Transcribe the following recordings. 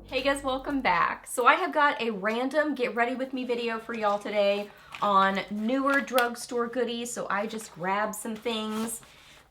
Hey guys, welcome back. So I have got a random get ready with me video for y'all today on newer drugstore goodies. So I just grabbed some things,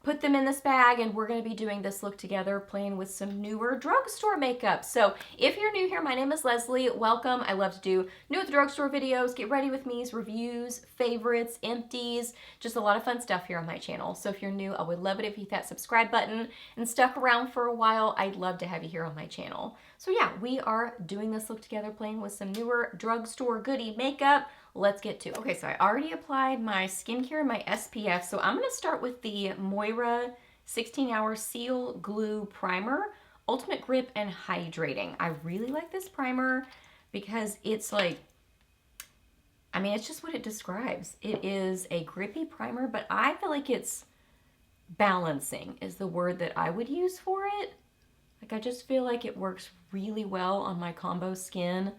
put them in this bag, and we're going to be doing this look together, playing with some newer drugstore makeup. So if you're new here, my name is Leslie. Welcome. I love to do new at the drugstore videos, get ready with me's, reviews, favorites, empties, just a lot of fun stuff here on my channel. So if you're new, I would love it if you hit that subscribe button and stuck around for a while. I'd love to have you here on my channel. So yeah, we are doing this look together, playing with some newer drugstore goodie makeup. Let's get to it. Okay, so I already applied my skincare and my SPF, so I'm going to start with the Moira 16-Hour Seal Glue Primer, Ultimate Grip and Hydrating. I really like this primer because it's like, I mean, it's just what it describes. It is a grippy primer, but I feel like it's balancing is the word that I would use for it. Like, I just feel like it works really well on my combo skin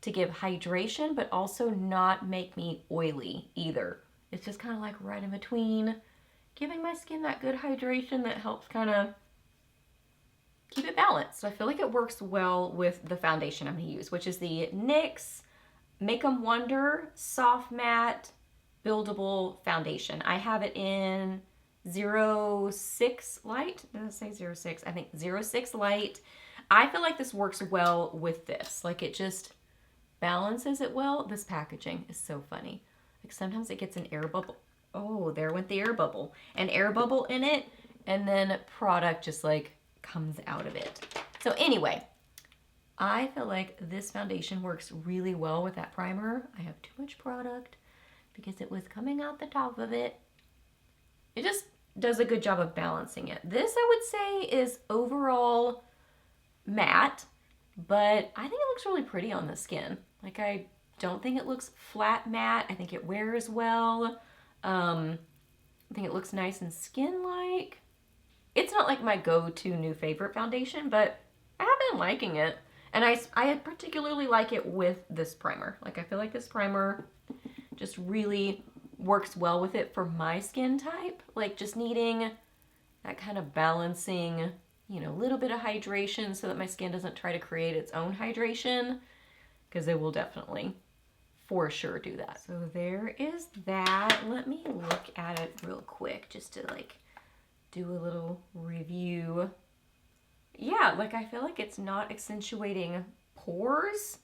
to give hydration, but also not make me oily either. It's just kind of like right in between, giving my skin that good hydration that helps kind of keep it balanced. So I feel like it works well with the foundation I'm going to use, which is the NYX Make 'em Wonder Soft Matte Buildable Foundation. I have it in 06 Light. Did I say 06? I think 06 Light. I feel like this works well with this. Like, it just balances it well. This packaging is so funny. Like, sometimes it gets an air bubble. Oh, there went the air bubble. An air bubble in it, and then product just like comes out of it. So anyway, I feel like this foundation works really well with that primer. I have too much product because it was coming out the top of it. It just does a good job of balancing it. This, I would say, is overall matte, but I think it looks really pretty on the skin. Like, I don't think it looks flat matte. I think it wears well. I think it looks nice and skin-like. It's not like my go-to new favorite foundation, but I have been liking it. And I particularly like it with this primer. Like, I feel like this primer just really works well with it for my skin type. Like, just needing that kind of balancing, you know, little bit of hydration so that my skin doesn't try to create its own hydration, because it will definitely for sure do that. So there is that. Let me look at it real quick just to like do a little review. Yeah, like, I feel like it's not accentuating pores.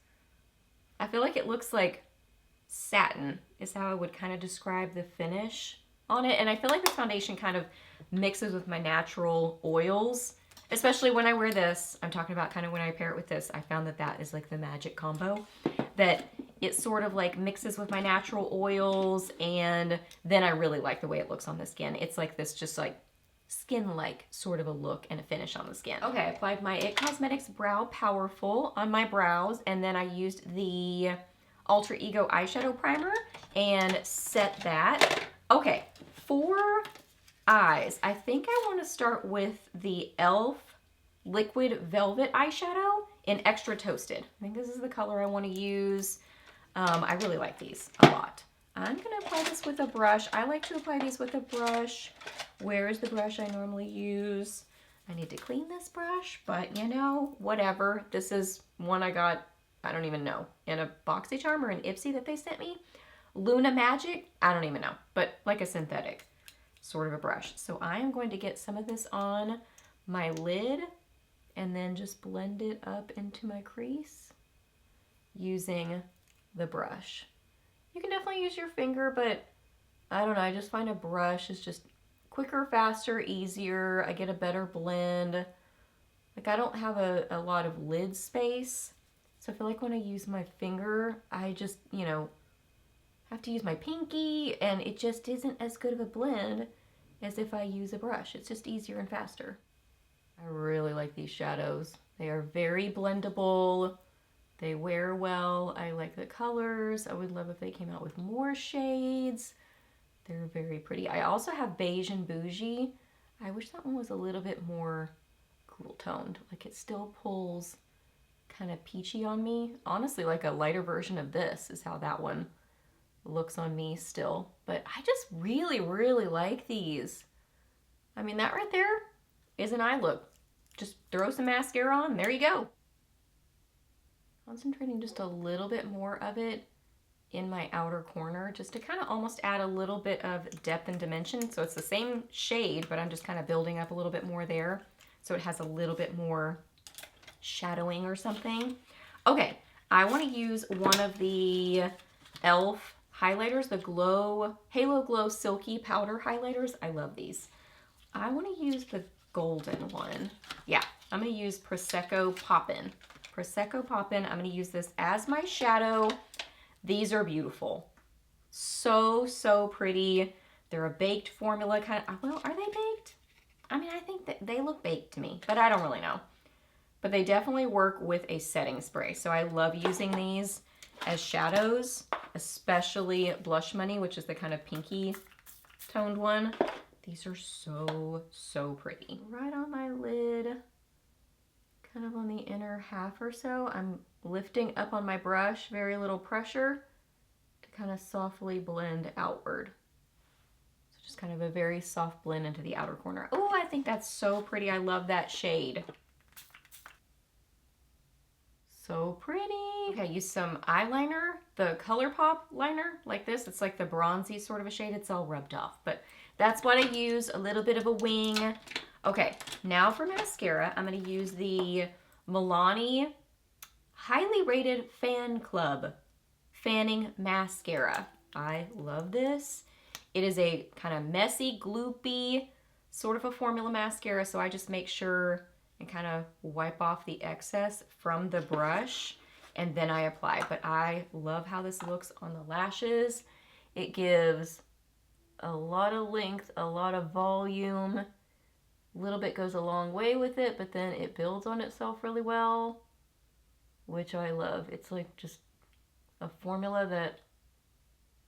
I feel like it looks like satin is how I would kind of describe the finish on it. And I feel like this foundation kind of mixes with my natural oils, especially when I wear this. I'm talking about kind of when I pair it with this. I found that that is like the magic combo, that it sort of like mixes with my natural oils, and then I really like the way it looks on the skin. It's like this just like skin-like sort of a look and a finish on the skin. Okay, I applied my IT Cosmetics Brow Powerful on my brows, and then I used the Alter Ego eyeshadow primer and set that. Okay, for eyes, I think I want to start with the e.l.f. Liquid Velvet eyeshadow in Extra Toasted. I think this is the color I want to use. I really like these a lot. I'm going to apply this with a brush. I like to apply these with a brush. Where is the brush I normally use? I need to clean this brush, but you know, whatever. This is one I got, I don't even know, in a BoxyCharm or an Ipsy that they sent me. Luna Magic, I don't even know, but like a synthetic sort of a brush. So I am going to get some of this on my lid and then just blend it up into my crease using the brush. You can definitely use your finger, but I don't know, I just find a brush is just quicker, faster, easier. I get a better blend. Like, I don't have a lot of lid space, so I feel like when I use my finger, I just, you know, have to use my pinky, and it just isn't as good of a blend as if I use a brush. It's just easier and faster. I really like these shadows. They are very blendable. They wear well. I like the colors. I would love if they came out with more shades. They're very pretty. I also have Beige and Bougie. I wish that one was a little bit more cool toned. Like, it still pulls kind of peachy on me. Honestly, like a lighter version of this is how that one looks on me still. But I just really, really like these. I mean, that right there is an eye look. Just throw some mascara on, there you go. Concentrating just a little bit more of it in my outer corner, just to kind of almost add a little bit of depth and dimension. So it's the same shade, but I'm just kind of building up a little bit more there, so it has a little bit more shadowing or something. Okay, I want to use one of the e.l.f. highlighters, the Halo Glow Silky Powder highlighters. I love these. I want to use the golden one. Yeah, I'm going to use Prosecco Poppin'. Prosecco Poppin'. I'm going to use this as my shadow. These are beautiful. So, so pretty. They're a baked formula kind of. Well, are they baked? I mean, I think that they look baked to me, but I don't really know. But they definitely work with a setting spray. So I love using these as shadows, especially Blush Money, which is the kind of pinky toned one. These are so, so pretty. Right on my lid, kind of on the inner half or so, I'm lifting up on my brush, very little pressure, to kind of softly blend outward. So just kind of a very soft blend into the outer corner. Oh, I think that's so pretty. I love that shade. So pretty. Okay, use some eyeliner, the ColourPop liner, like this. It's like the bronzy sort of a shade. It's all rubbed off, but that's what I use, a little bit of a wing. Okay, now for mascara, I'm gonna use the Milani Highly Rated Fan Club Fanning Mascara. I love this. It is a kind of messy, gloopy sort of a formula mascara, so I just make sure and kind of wipe off the excess from the brush, and then I apply. But I love how this looks on the lashes. It gives a lot of length, a lot of volume. A little bit goes a long way with it, but then it builds on itself really well, which I love. It's like just a formula that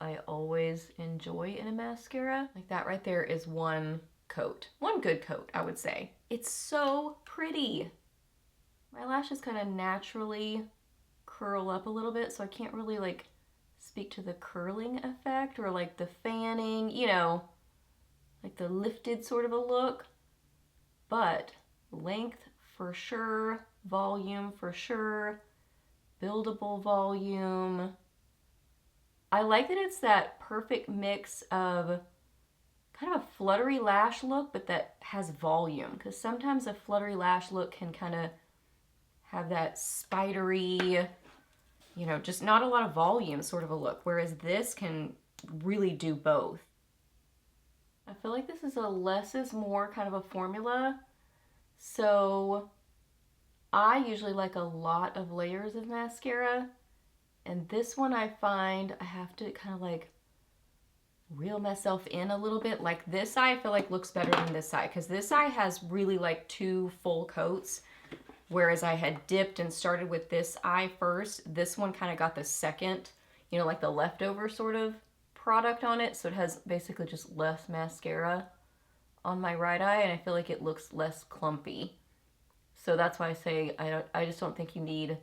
I always enjoy in a mascara. Like that right there is one coat. One good coat, I would say. It's so pretty. My lashes kind of naturally curl up a little bit, so I can't really like speak to the curling effect or like the fanning, you know, like the lifted sort of a look. But length for sure, volume for sure, buildable volume. I like that it's that perfect mix of kind of a fluttery lash look, but that has volume, because sometimes a fluttery lash look can kind of have that spidery, you know, just not a lot of volume sort of a look, whereas this can really do both. I feel like this is a less is more kind of a formula, so I usually like a lot of layers of mascara, and this one I find I have to kind of like reel myself in a little bit. Like this eye I feel like looks better than this eye, because this eye has really like 2 full coats, whereas I had dipped and started with this eye first. This one kind of got the second, you know, like the leftover sort of product on it, so it has basically just less mascara on my right eye, and I feel like it looks less clumpy. So that's why I say I just don't think you need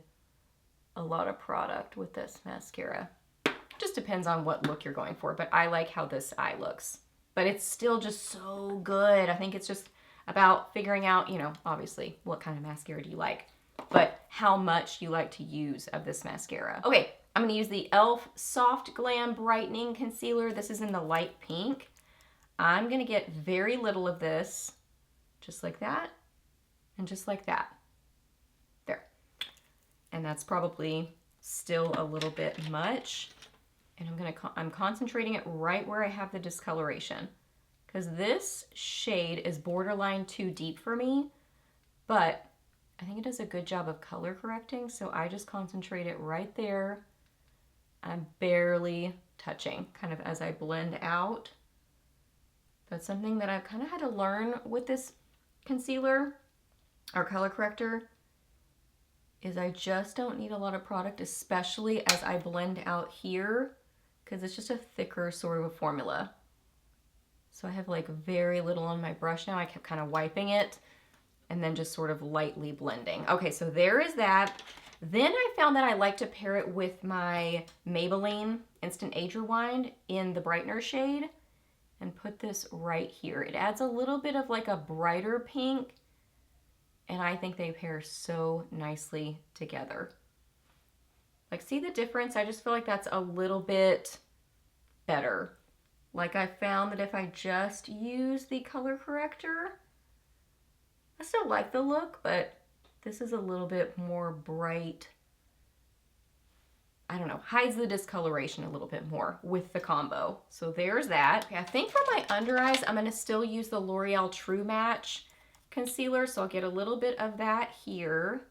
a lot of product with this mascara. Just depends on what look you're going for, but I like how this eye looks. But it's still just so good. I think it's just about figuring out, you know, obviously what kind of mascara do you like, but how much you like to use of this mascara. Okay, I'm gonna use the e.l.f. Soft Glam Brightening Concealer. This is in the light pink. I'm gonna get very little of this, just like that, and just like that. There. And that's probably still a little bit much. And I'm concentrating it right where I have the discoloration, because this shade is borderline too deep for me, but I think it does a good job of color correcting, so I just concentrate it right there. I'm barely touching, kind of as I blend out. That's something that I've kind of had to learn with this concealer or color corrector, is I just don't need a lot of product, especially as I blend out here, because it's just a thicker sort of a formula. So I have like very little on my brush now. I kept kind of wiping it and then just sort of lightly blending. Okay, so there is that. Then I found that I like to pair it with my Maybelline Instant Age Rewind in the brightener shade and put this right here. It adds a little bit of like a brighter pink, and I think they pair so nicely together. Like, see the difference? I just feel like that's a little bit better. Like, I found that if I just use the color corrector, I still like the look, but this is a little bit more bright. I don't know, hides the discoloration a little bit more with the combo. So there's that. Okay, I think for my under eyes, I'm gonna still use the L'Oreal True Match concealer. So I'll get a little bit of that here.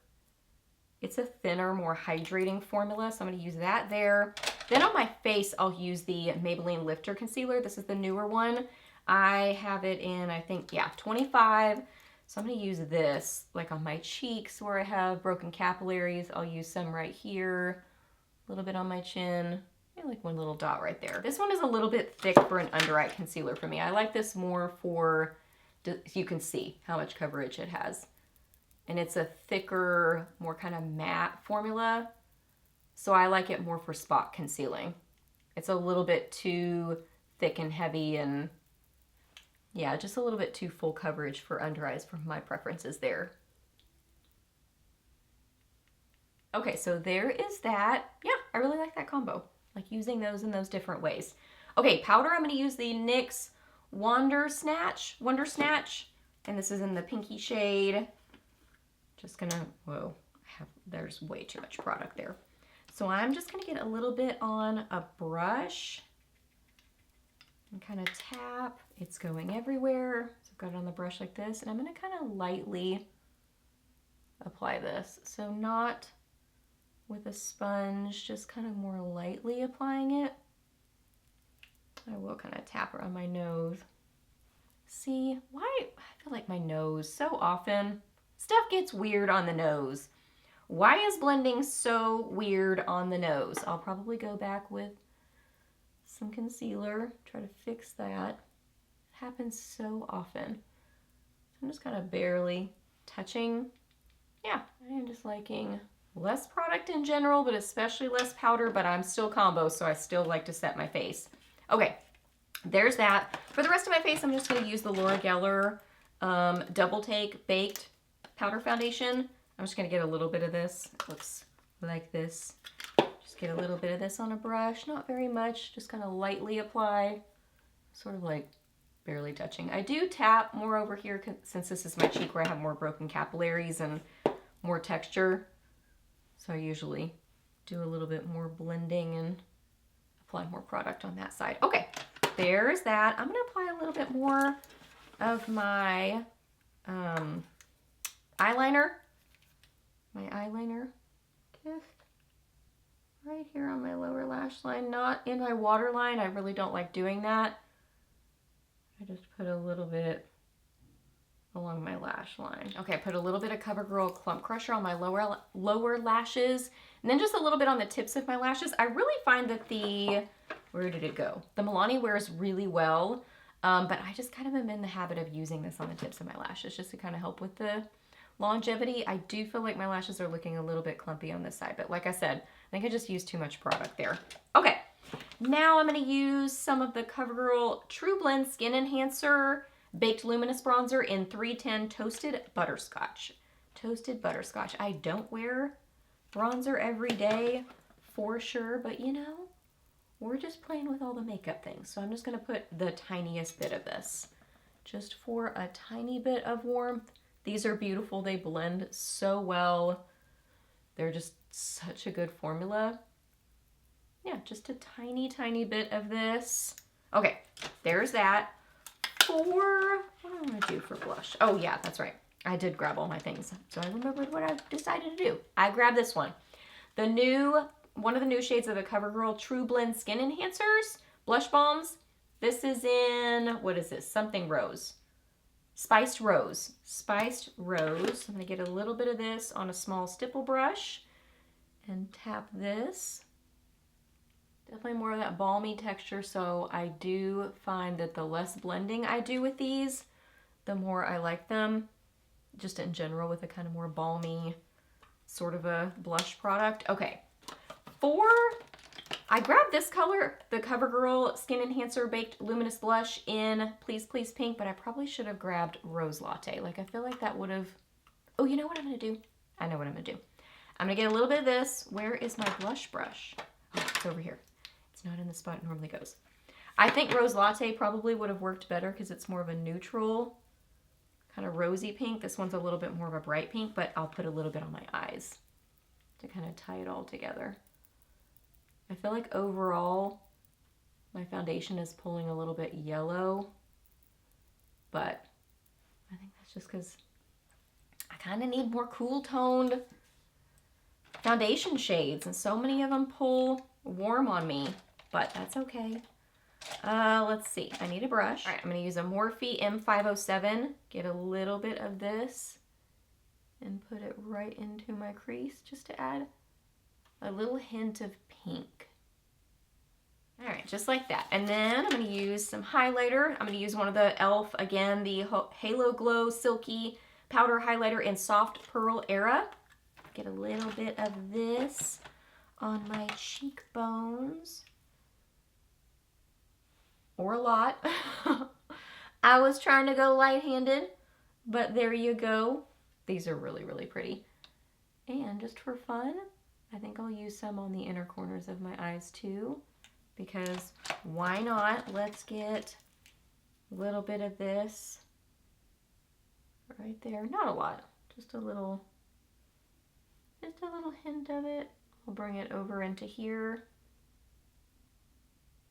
It's a thinner, more hydrating formula, so I'm gonna use that there. Then on my face, I'll use the Maybelline Lifter Concealer. This is the newer one. I have it in, I think, yeah, 25. So I'm gonna use this like on my cheeks where I have broken capillaries. I'll use some right here, a little bit on my chin, maybe like one little dot right there. This one is a little bit thick for an under eye concealer for me. I like this more for, you can see how much coverage it has. And it's a thicker, more kind of matte formula. So I like it more for spot concealing. It's a little bit too thick and heavy and yeah, just a little bit too full coverage for under eyes for my preferences there. Okay, so there is that. Yeah, I really like that combo. Like using those in those different ways. Okay, powder, I'm gonna use the NYX Wonder Snatch. And this is in the pinky shade. Just gonna, whoa, there's way too much product there. So I'm just gonna get a little bit on a brush and kind of tap. It's going everywhere. So I've got it on the brush like this, and I'm gonna kind of lightly apply this. So not with a sponge, just kind of more lightly applying it. I will kind of tap around my nose. See, why, I feel like my nose so often, stuff gets weird on the nose. Why is blending so weird on the nose? I'll probably go back with some concealer, try to fix that. It happens so often. I'm just kind of barely touching. Yeah, I am just liking less product in general, but especially less powder, but I'm still combo, so I still like to set my face. Okay, there's that. For the rest of my face, I'm just gonna use the Laura Geller Double Take Baked Powder Foundation. I'm just gonna get a little bit of this. It looks like this. Just get a little bit of this on a brush, not very much, just kind of lightly apply, sort of like barely touching. I do tap more over here since this is my cheek where I have more broken capillaries and more texture. So I usually do a little bit more blending and apply more product on that side. Okay, there's that. I'm gonna apply a little bit more of my eyeliner. My eyeliner just right here on my lower lash line, not in my waterline. I really don't like doing that. I just put a little bit along my lash line. Okay, I put a little bit of CoverGirl Clump Crusher on my lower lashes, and then just a little bit on the tips of my lashes. I really find that where did it go? The Milani wears really well, but I just kind of am in the habit of using this on the tips of my lashes just to kind of help with the longevity. I do feel like my lashes are looking a little bit clumpy on this side, but like I said, I think I just used too much product there. Okay, now I'm gonna use some of the CoverGirl True Blend Skin Enhancer Baked Luminous Bronzer in 310 Toasted Butterscotch. Toasted Butterscotch. I don't wear bronzer every day for sure, but you know, we're just playing with all the makeup things. So I'm just gonna put the tiniest bit of this, just for a tiny bit of warmth. These are beautiful. They blend so well. They're just such a good formula. Yeah, just a tiny, tiny bit of this. Okay, there's that. What am I gonna do for blush? Oh yeah, that's right. I did grab all my things. So I remembered what I decided to do. I grabbed this one. One of the new shades of the CoverGirl True Blend Skin Enhancers, Blush Balms. This is in, what is this? Something Rose. Spiced Rose. Spiced Rose. I'm gonna get a little bit of this on a small stipple brush and tap this. Definitely more of that balmy texture, so I do find that the less blending I do with these, the more I like them, just in general with a kind of more balmy sort of a blush product. Okay, I grabbed this color, the CoverGirl Skin Enhancer Baked Luminous Blush in Please Please Pink, but I probably should have grabbed Rose Latte. Like, I feel like that would have, oh, you know what I'm gonna do? I know what I'm gonna do. I'm gonna get a little bit of this. Where is my blush brush? Oh, it's over here. It's not in the spot it normally goes. I think Rose Latte probably would have worked better because it's more of a neutral, kind of rosy pink. This one's a little bit more of a bright pink, but I'll put a little bit on my eyes to kind of tie it all together. I feel like overall, my foundation is pulling a little bit yellow, but I think that's just because I kind of need more cool toned foundation shades, and so many of them pull warm on me, but that's okay. Let's see, I need a brush. All right, I'm gonna use a Morphe M507, get a little bit of this and put it right into my crease just to add a little hint of pink. All right, just like that. And then I'm gonna use some highlighter. I'm gonna use one of the e.l.f., again, the Halo Glow Silky Powder Highlighter in Soft Pearl Era. Get a little bit of this on my cheekbones. Or a lot. I was trying to go light-handed, but there you go. These are really, really pretty. And just for fun, I think I'll use some on the inner corners of my eyes too, because why not? Let's get a little bit of this right there. Not a lot, just a little hint of it. I'll bring it over into here.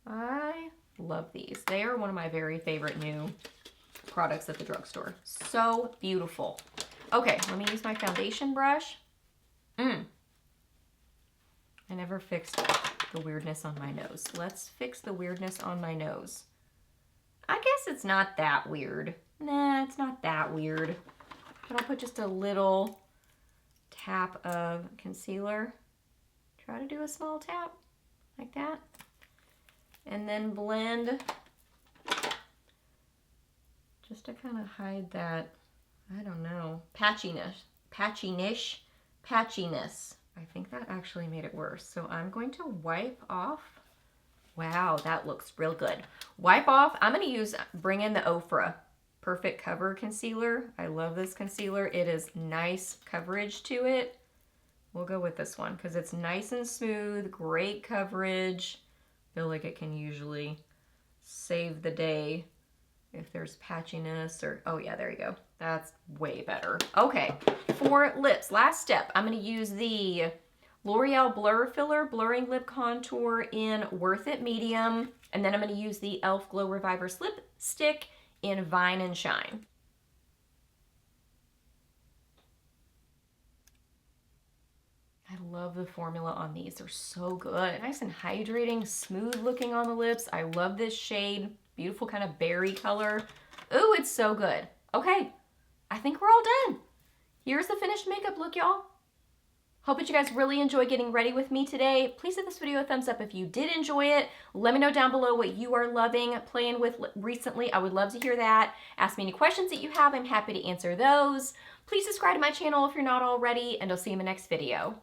I love these. They are one of my very favorite new products at the drugstore. So beautiful. Okay, let me use my foundation brush. I never fixed the weirdness on my nose. Let's fix the weirdness on my nose. I guess it's not that weird. Nah, it's not that weird. But I'll put just a little tap of concealer. Try to do a small tap like that. And then blend just to kind of hide that, I don't know, patchiness. I think that actually made it worse. So I'm going to wipe off. Wow, that looks real good. Wipe off. I'm going to bring in the Ofra Perfect Cover Concealer. I love this concealer. It is nice coverage to it. We'll go with this one because it's nice and smooth, great coverage. I feel like it can usually save the day if there's patchiness or, oh yeah, there you go. That's way better. Okay, for lips, last step, I'm gonna use the L'Oreal Blur Filler Blurring Lip Contour in Worth It Medium, and then I'm gonna use the e.l.f. Glow Reviver Lip Stick in Vine and Shine. I love the formula on these. They're so good. Nice and hydrating, smooth looking on the lips. I love this shade. Beautiful kind of berry color. Ooh, it's so good. Okay, I think we're all done. Here's the finished makeup look, y'all. Hope that you guys really enjoy getting ready with me today. Please give this video a thumbs up if you did enjoy it. Let me know down below what you are loving playing with recently. I would love to hear that. Ask me any questions that you have. I'm happy to answer those. Please subscribe to my channel if you're not already, and I'll see you in the next video.